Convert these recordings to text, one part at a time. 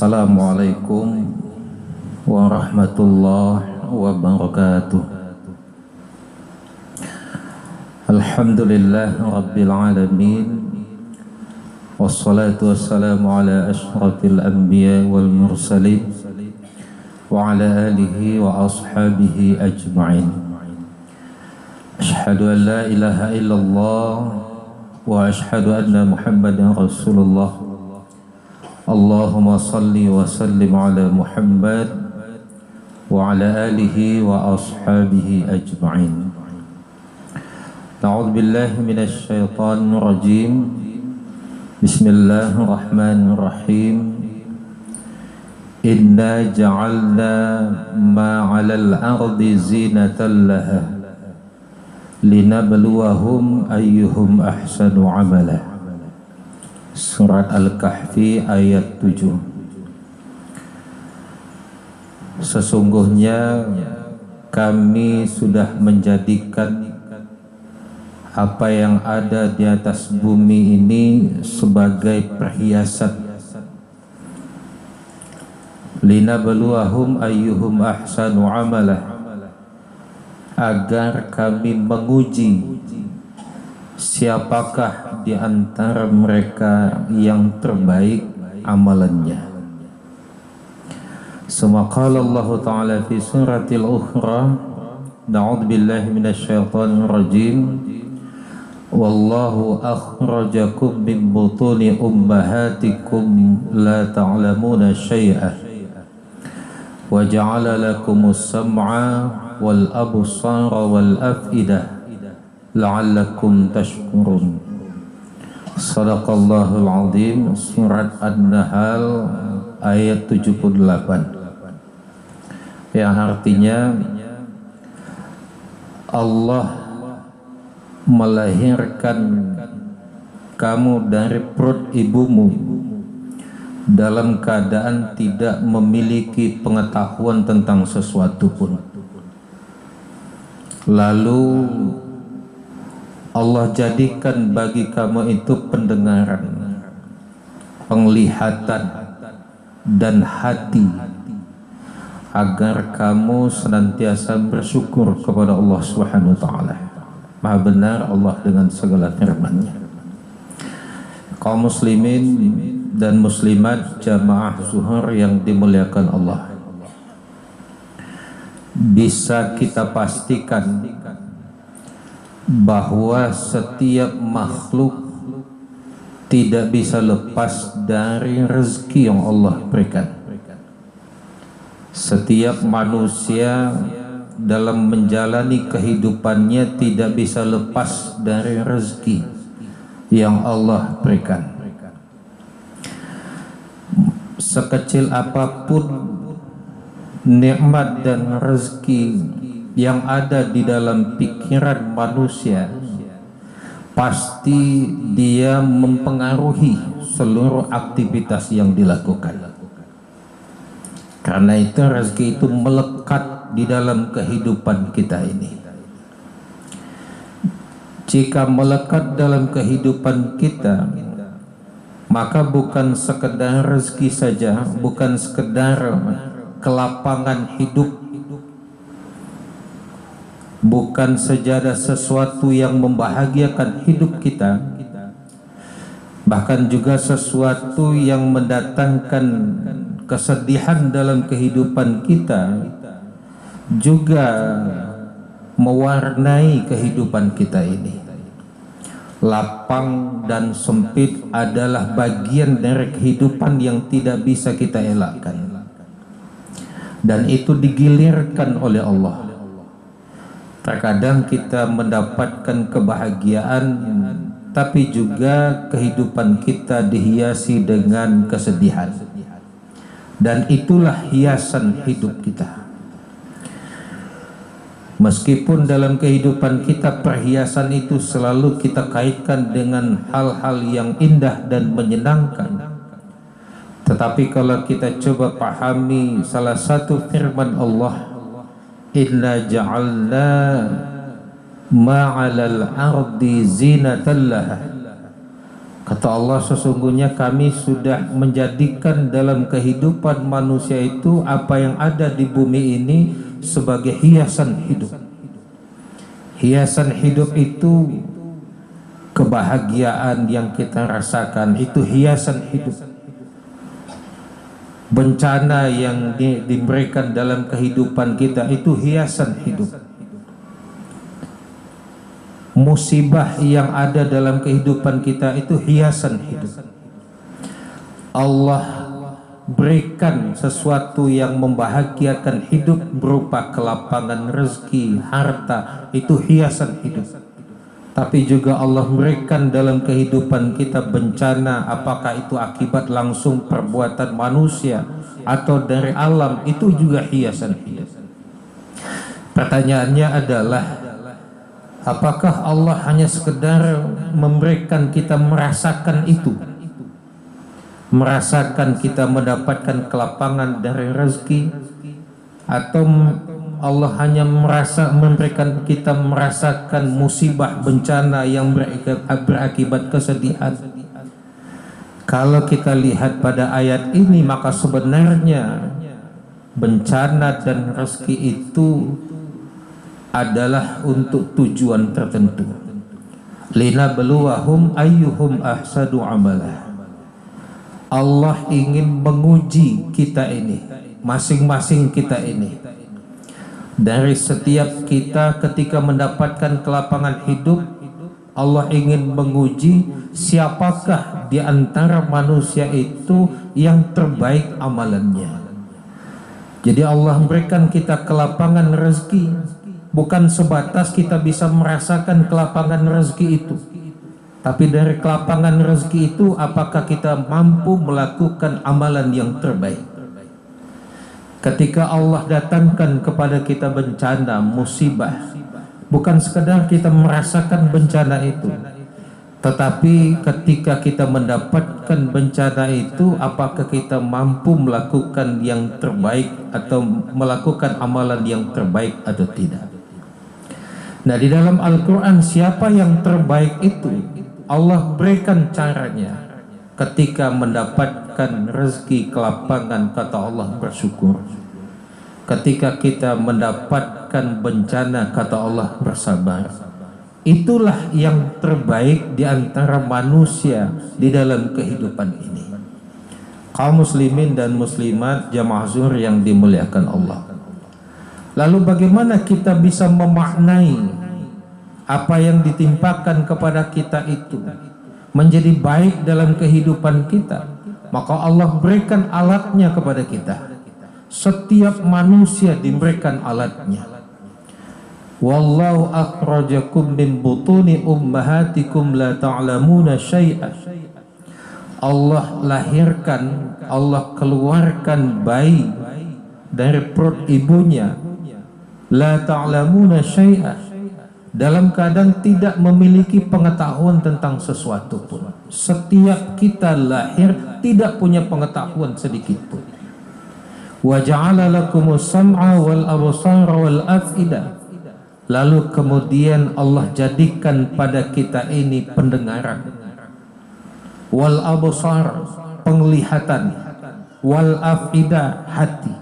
Assalamualaikum warahmatullahi wabarakatuh. Alhamdulillah Rabbil Alamin, wassalatu wassalamu ala ashrafil anbiya wal mursalin wa ala alihi wa ashabihi ajma'in. Ashhadu an la ilaha illallah wa ashhadu anna Muhammadan Rasulullah. Allahumma salli wa sallim ala Muhammad wa ala alihi wa ashabihi ajma'in. A'udzu billahi minasy syaithanir rajim. Bismillahirrahmanirrahim. Inna ja'alna ma 'alal ardi zinatan laha linabluwahum ayyuhum ahsanu 'amala. Surat Al-Kahfi ayat 7. Sesungguhnya kami sudah menjadikan apa yang ada di atas bumi ini sebagai perhiasan, linabluwahum ayyuhum ahsanu amala, agar kami menguji siapakah di antara mereka yang terbaik amalannya. Suma qala Allah Ta'ala fi suratil ukhra, na'udzu billahi minasy syaithanir rajim. Wallahu akhrajakum min butuni ummahatikum la ta'lamuna syai'a wa ja'ala lakumus sam'a wal absara wal af'idah la'allakum tashkurun. Sadaqallahul azim. Surat An-Nahl ayat 78, yang artinya Allah melahirkan kamu dari perut ibumu dalam keadaan tidak memiliki pengetahuan tentang sesuatu pun. Lalu Allah jadikan bagi kamu itu pendengaran, penglihatan, dan hati, agar kamu senantiasa bersyukur kepada Allah Subhanahu wa Ta'ala. Maha benar Allah dengan segala firman-Nya. Kaum muslimin dan muslimat jamaah zuhur yang dimuliakan Allah, bisa kita pastikan bahwa setiap makhluk tidak bisa lepas dari rezeki yang Allah berikan. Setiap manusia dalam menjalani kehidupannya tidak bisa lepas dari rezeki yang Allah berikan. Sekecil apapun nikmat dan rezeki yang ada di dalam pikiran manusia, pasti dia mempengaruhi seluruh aktivitas yang dilakukan. Karena itu rezeki itu melekat di dalam kehidupan kita ini. Jika melekat dalam kehidupan kita, maka bukan sekedar rezeki saja, bukan sekedar kelapangan hidup, bukan saja sesuatu yang membahagiakan hidup kita, bahkan juga sesuatu yang mendatangkan kesedihan dalam kehidupan kita, juga mewarnai kehidupan kita ini. Lapang dan sempit adalah bagian dari kehidupan yang tidak bisa kita elakkan, dan itu digilirkan oleh Allah. Terkadang kita mendapatkan kebahagiaan, tapi juga kehidupan kita dihiasi dengan kesedihan, dan itulah hiasan hidup kita. Meskipun dalam kehidupan kita perhiasan itu selalu kita kaitkan dengan hal-hal yang indah dan menyenangkan, tetapi kalau kita coba pahami salah satu firman Allah, inna ja'alna ma'alal ardi zinatan laha, Kata Allah, sesungguhnya kami sudah menjadikan dalam kehidupan manusia itu apa yang ada di bumi ini sebagai hiasan hidup. Hiasan hidup itu kebahagiaan yang kita rasakan, itu hiasan hidup. Bencana yang diberikan dalam kehidupan kita itu hiasan hidup. Musibah yang ada dalam kehidupan kita itu hiasan hidup. Allah berikan sesuatu yang membahagiakan hidup berupa kelapangan rezeki, harta, itu hiasan hidup. Tapi juga Allah berikan dalam kehidupan kita bencana, apakah itu akibat langsung perbuatan manusia atau dari alam, itu juga hiasan hidup. Pertanyaannya adalah, apakah Allah hanya sekedar memberikan kita merasakan itu? Merasakan kita mendapatkan kelapangan dari rezeki, atau Allah hanya memberikan kita merasakan musibah bencana yang berakibat kesedihan? Kalau kita lihat pada ayat ini, maka sebenarnya bencana dan rezeki itu adalah untuk tujuan tertentu. Linabluwahum ayyuhum ahsanu amala. Allah ingin menguji kita ini, masing-masing kita ini. Dari setiap kita ketika mendapatkan kelapangan hidup, Allah ingin menguji siapakah di antara manusia itu yang terbaik amalannya. Jadi Allah memberikan kita kelapangan rezeki, bukan sebatas kita bisa merasakan kelapangan rezeki itu, tapi dari kelapangan rezeki itu apakah kita mampu melakukan amalan yang terbaik. Ketika Allah datangkan kepada kita bencana, musibah, bukan sekedar kita merasakan bencana itu, tetapi ketika kita mendapatkan bencana itu, apakah kita mampu melakukan yang terbaik atau melakukan amalan yang terbaik atau tidak. Nah, di dalam Al-Quran, siapa yang terbaik itu Allah berikan caranya. Ketika mendapatkan rezeki kelapangan, kata Allah, bersyukur. Ketika kita mendapatkan bencana, kata Allah, bersabar. Itulah yang terbaik di antara manusia di dalam kehidupan ini. Kaum muslimin dan muslimat jamaah zuhur yang dimuliakan Allah. Lalu bagaimana kita bisa memaknai apa yang ditimpakan kepada kita itu menjadi baik dalam kehidupan kita? Maka Allah berikan alatnya kepada kita. Setiap manusia diberikan alatnya. Wallahu akhrajakum min butuni ummahatikum la ta'lamuna syai'an. Allah lahirkan, Allah keluarkan bayi dari perut ibunya, la ta'lamuna syai'an, dalam keadaan tidak memiliki pengetahuan tentang sesuatu pun. Setiap kita lahir tidak punya pengetahuan sedikit pun. Wa ja'ala lakumus sam'a wal absara wal af'idah. Lalu kemudian Allah jadikan pada kita ini pendengaran, wal absar, penglihatan, wal af'idah, hati,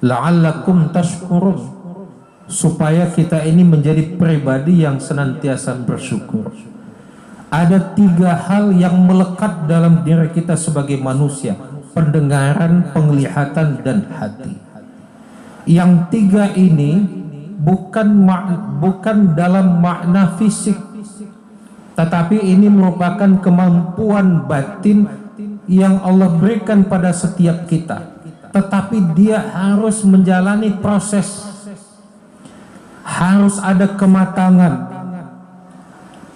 la'allakum tashkurun, supaya kita ini menjadi pribadi yang senantiasa bersyukur. Ada 3 hal yang melekat dalam diri kita sebagai manusia: pendengaran, penglihatan, dan hati. Yang 3 ini bukan dalam makna fisik, tetapi ini merupakan kemampuan batin yang Allah berikan pada setiap kita. Tetapi dia harus menjalani proses, harus ada kematangan.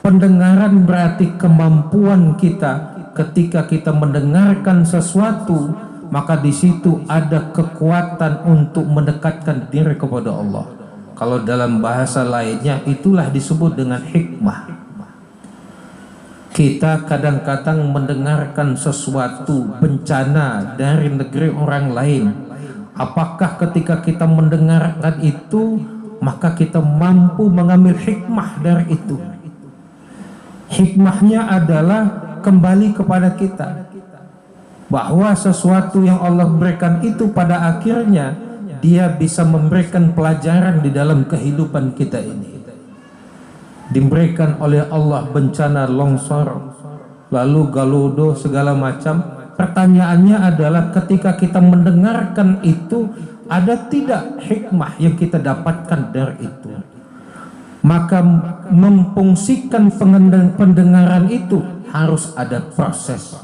Pendengaran berarti kemampuan kita ketika kita mendengarkan sesuatu, maka di situ ada kekuatan untuk mendekatkan diri kepada Allah. Kalau dalam bahasa lainnya, itulah disebut dengan hikmah. Kita kadang-kadang mendengarkan sesuatu bencana dari negeri orang lain. Apakah ketika kita mendengarkan itu, maka kita mampu mengambil hikmah dari itu? Hikmahnya adalah kembali kepada kita, bahwa sesuatu yang Allah berikan itu pada akhirnya dia bisa memberikan pelajaran di dalam kehidupan kita ini. Diberikan oleh Allah bencana longsor, lalu galodo segala macam. Pertanyaannya adalah ketika kita mendengarkan itu, ada tidak hikmah yang kita dapatkan dari itu? Maka memfungsikan pendengaran itu harus ada proses.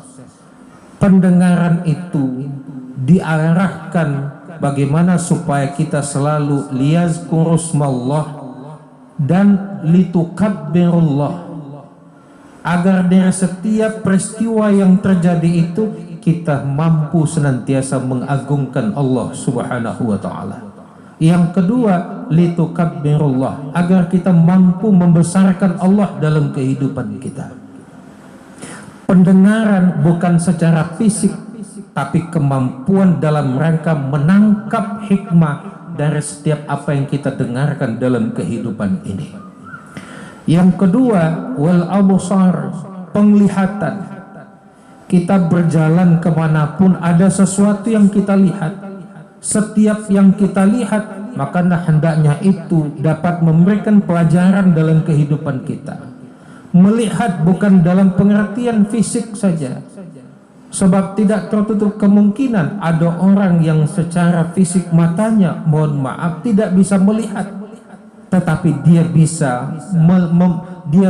Pendengaran itu diarahkan bagaimana supaya kita selalu liyazkurusmallah dan litukabbirullah, agar dari setiap peristiwa yang terjadi itu kita mampu senantiasa mengagungkan Allah Subhanahu wa ta'ala. Yang kedua, litukabbirullah, agar kita mampu membesarkan Allah dalam kehidupan kita. Pendengaran bukan secara fisik, tapi kemampuan dalam rangka menangkap hikmah dari setiap apa yang kita dengarkan dalam kehidupan ini. Yang kedua, wal absar, penglihatan. Kita berjalan kemanapun ada sesuatu yang kita lihat. Setiap yang kita lihat, maka hendaknya itu dapat memberikan pelajaran dalam kehidupan kita. Melihat bukan dalam pengertian fisik saja, sebab tidak tertutup kemungkinan ada orang yang secara fisik matanya, mohon maaf, tidak bisa melihat, tetapi dia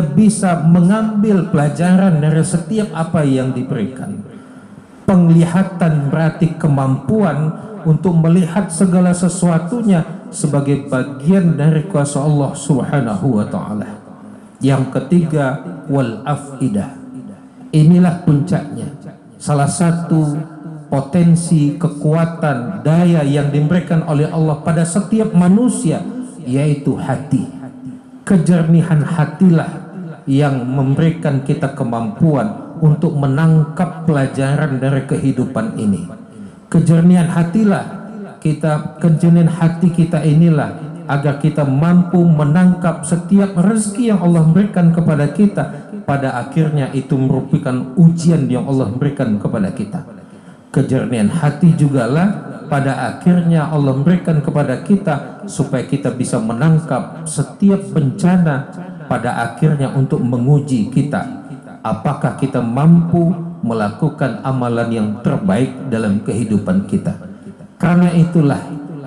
bisa mengambil pelajaran dari setiap apa yang diberikan. Penglihatan berarti kemampuan untuk melihat segala sesuatunya sebagai bagian dari kuasa Allah Subhanahu wa ta'ala. Yang ketiga, wal afidah. Inilah puncaknya. Salah satu potensi kekuatan daya yang diberikan oleh Allah pada setiap manusia, yaitu hati. Kejernihan hatilah yang memberikan kita kemampuan untuk menangkap pelajaran dari kehidupan ini. Kejernihan hati kita inilah agar kita mampu menangkap setiap rezeki yang Allah berikan kepada kita. Pada akhirnya itu merupakan ujian yang Allah berikan kepada kita. Kejernihan hati jugalah pada akhirnya Allah berikan kepada kita supaya kita bisa menangkap setiap bencana pada akhirnya untuk menguji kita. Apakah kita mampu melakukan amalan yang terbaik dalam kehidupan kita. Karena itulah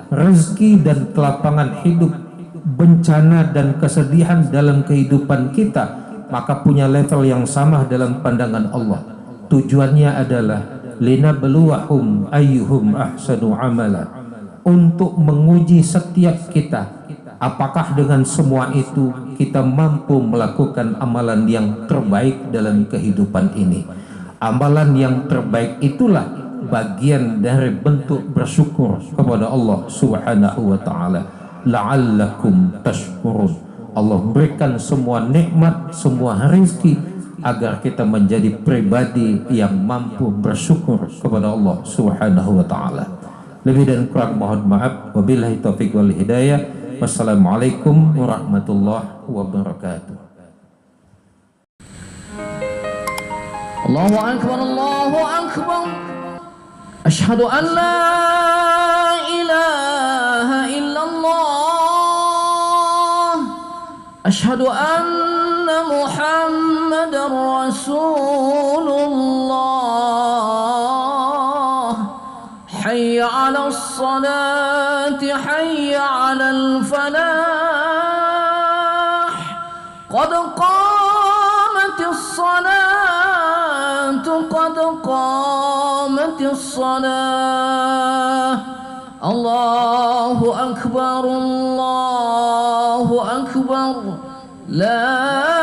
rezeki dan kelapangan hidup, bencana dan kesedihan dalam kehidupan kita maka punya level yang sama dalam pandangan Allah. Tujuannya adalah linabluwahum ayyuhum ahsanu amala, untuk menguji setiap kita apakah dengan semua itu kita mampu melakukan amalan yang terbaik dalam kehidupan ini. Amalan yang terbaik itulah bagian dari bentuk bersyukur kepada Allah Subhanahu wa ta'ala. La'allakum tashkurun. Allah berikan semua nikmat, semua rezeki agar kita menjadi pribadi yang mampu bersyukur kepada Allah Subhanahu wa ta'ala. Lebih dan kurang mohon maaf. Wabillahi taufiq wal hidayah. Wassalamualaikum warahmatullahi wabarakatuh. Allahu akbar, Allahu akbar. Asyhadu an la ilaha illallah. Asyhadu anna Muhammadar Rasulullah. Hayya 'alas salati, hayya 'alal falah. Qad qamatis salatu, qad qamatis salah. Allahu akbar, Allahu akbar. La